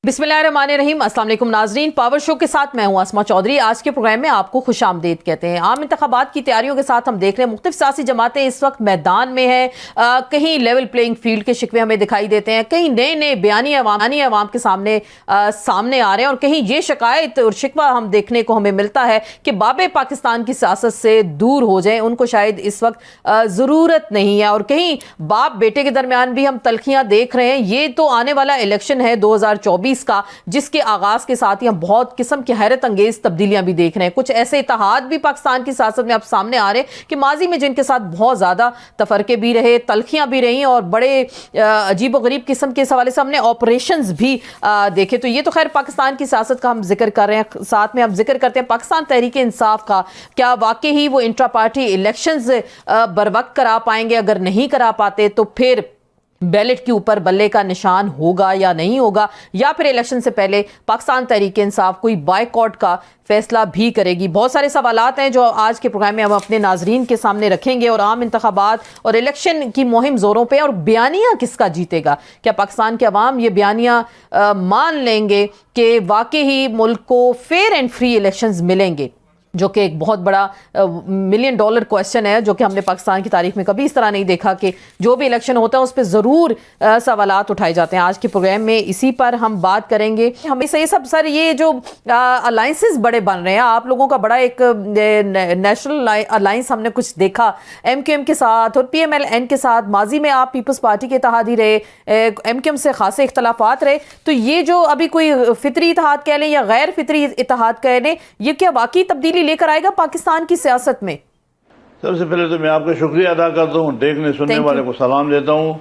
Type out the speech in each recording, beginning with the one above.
बिस्मिल्लाहिर्रहमानिर्रहीम। अस्सलाम वालेकुम नाजरीन, पावर शो के साथ मैं हूं आसमा चौधरी। आज के प्रोग्राम में आपको खुश आमदीद कहते हैं। आम इंतखाबात की तैयारियों के साथ हम देख रहे हैं मुख्तलिफ सियासी जमातें इस वक्त मैदान में हैं। कहीं लेवल प्लेइंग फील्ड के शिकवे हमें दिखाई देते हैं, कहीं नए नए बयानी अवाम के सामने आ रहे हैं, और कहीं ये शिकायत और शिकवा हम देखने को हमें मिलता है कि बाबे पाकिस्तान की सियासत से दूर हो जाएं, उनको शायद इस वक्त ज़रूरत नहीं है। और कहीं बाप बेटे के दरमियान भी हम तलखियाँ देख रहे हैं। ये तो आने वाला इलेक्शन है 2024 का, जिसके आगाज के साथ ही हम बहुत किस्म की हैरत अंगेज तब्दीलियां भी देख रहे हैं। कुछ ऐसे इत्तेहाद भी पाकिस्तान की सियासत में अब सामने आ रहे हैं कि माजी में जिनके साथ बहुत ज्यादा तफरके भी रहे, तलखियां भी रही, और बड़े अजीब व गरीब किस्म के हवाले से हमने ऑपरेशंस भी देखे। तो ये तो खैर पाकिस्तान की सियासत का हम जिक्र कर रहे हैं, साथ में हम जिक्र करते हैं पाकिस्तान तहरीक इंसाफ का। क्या वाकई ही वो इंट्रा पार्टी इलेक्शंस बरवक्त करा पाएंगे? अगर नहीं करा पाते तो फिर बैलेट के ऊपर बल्ले का निशान होगा या नहीं होगा, या फिर इलेक्शन से पहले पाकिस्तान तहरीक इंसाफ कोई बायकॉट का फैसला भी करेगी? बहुत सारे सवालात हैं जो आज के प्रोग्राम में हम अपने नाजरीन के सामने रखेंगे। और आम इंतखाबात और इलेक्शन की मुहिम जोरों पे, और बयानियाँ किसका जीतेगा? क्या पाकिस्तान के अवाम ये बयानियाँ मान लेंगे कि वाकई ही मुल्क को फेयर एंड फ्री इलेक्शंस मिलेंगे, जो कि एक बहुत बड़ा $1 मिलियन क्वेश्चन है, जो कि हमने पाकिस्तान की तारीख में कभी इस तरह नहीं देखा कि जो भी इलेक्शन होता है उस पर ज़रूर सवालात उठाए जाते हैं। आज के प्रोग्राम में इसी पर हम बात करेंगे। हमें सही सब सर ये जो अलाइंसेस बड़े बन रहे हैं, आप लोगों का बड़ा एक नेशनल अलाइंस हमने कुछ देखा MQM के साथ और PMLN के साथ। माजी में आप पीपल्स पार्टी के इत्तेहादी रहे, MQM से खासे इख्तलाफात रहे, तो ये जो अभी कोई फितरी इत्तेहाद कह लें या गैर फितरी इत्तेहाद कह लें, ये क्या वाकई तब्दीली लेकर आएगा पाकिस्तान की सियासत में? सबसे पहले तो मैं आपका शुक्रिया अदा करता हूँ, देखने सुनने वाले को सलाम देता हूँ।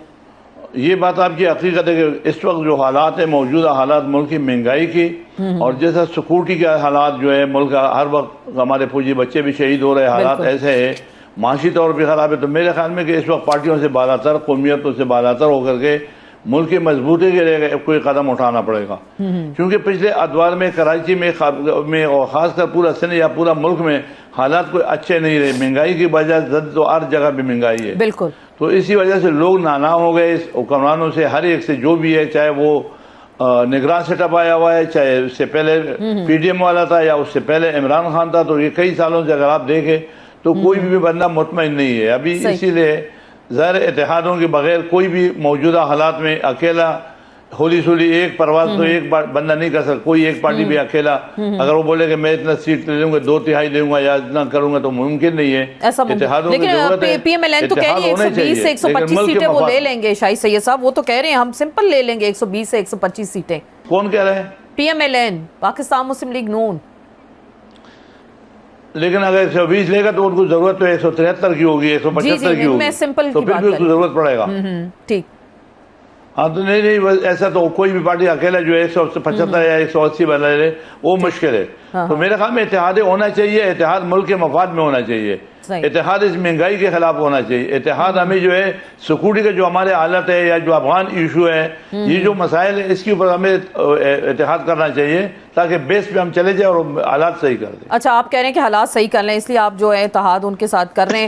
ये बात आपकी हकीकत है कि इस वक्त जो हालात है, मौजूदा हालात मुल्क की महंगाई की और जैसा सिक्योरिटी के हालात जो है मुल्क का, हर वक्त हमारे फौजी बच्चे भी शहीद हो रहे, हालात ऐसे है, माशी तौर पर खराब है। तो मेरे ख्याल में कि इस वक्त पार्टियों से बालातर, कौमियतों से बालातर होकर के मुल्क की मजबूती के लिए कोई कदम उठाना पड़ेगा। क्योंकि पिछले अदवार में कराची में और ख़ासकर पूरा सिंध या पूरा मुल्क में हालात कोई अच्छे नहीं रहे। महंगाई की वजह से तो हर जगह भी महंगाई है, बिल्कुल। तो इसी वजह से लोग नाना हो गए इस हुक्मरानों से, हर एक से जो भी है, चाहे वो निगरान सेटअप आया हुआ है, चाहे उससे पहले PDM वाला था या उससे पहले इमरान खान था। तो ये कई सालों से अगर आप देखें तो कोई भी बंदा मुतमईन नहीं है अभी। इसीलिए ज़ाहिर इत्तेहादों के बगैर कोई भी मौजूदा हालात में अकेला होली सोली एक परवाज तो एक बंदा नहीं कर सकता। कोई एक पार्टी भी अकेला अगर वो बोले कि मैं इतना सीट ले लूंगा, 2/3 लूंगा या इतना करूंगा, तो मुमकिन नहीं है। इत्तेहादों की जरूरत है। PMLN तो कह रही है 120 से 125 सीटें वो ले लेंगे। शाहिद सैयद साहब वो तो कह रहे हैं हम सिंपल ले लेंगे 120 से 125 सीटें। कौन कह रहे हैं? PMLN, पाकिस्तान मुस्लिम लीग नून। लेकिन अगर 120 लेगा तो उनको जरूरत तो 173 की होगी, 175 की होगी, तो फिर भी उसको जरूरत पड़ेगा। ठीक। हाँ तो नहीं ऐसा तो कोई भी पार्टी अकेला जो है 175 या 180 बना ले वो मुश्किल है। तो मेरे ख्याल में इत्तेहाद होना चाहिए, इत्तेहाद मुल्क के मफाद में होना चाहिए, इत्तेहाद इस महंगाई के खिलाफ होना चाहिए। इत्तेहाद हमें जो है सिक्योरिटी का जो हमारे हालत है या जो अफगान इशू है, ये जो मसाइल है, इसके ऊपर हमें इत्तेहाद करना चाहिए ताकि बेस पे हम चले जाए और हालात सही कर दें। अच्छा, आप कह रहे हैं कि हालात सही कर लें, इसलिए आप जो है इत्तेहाद उनके साथ कर रहे हैं।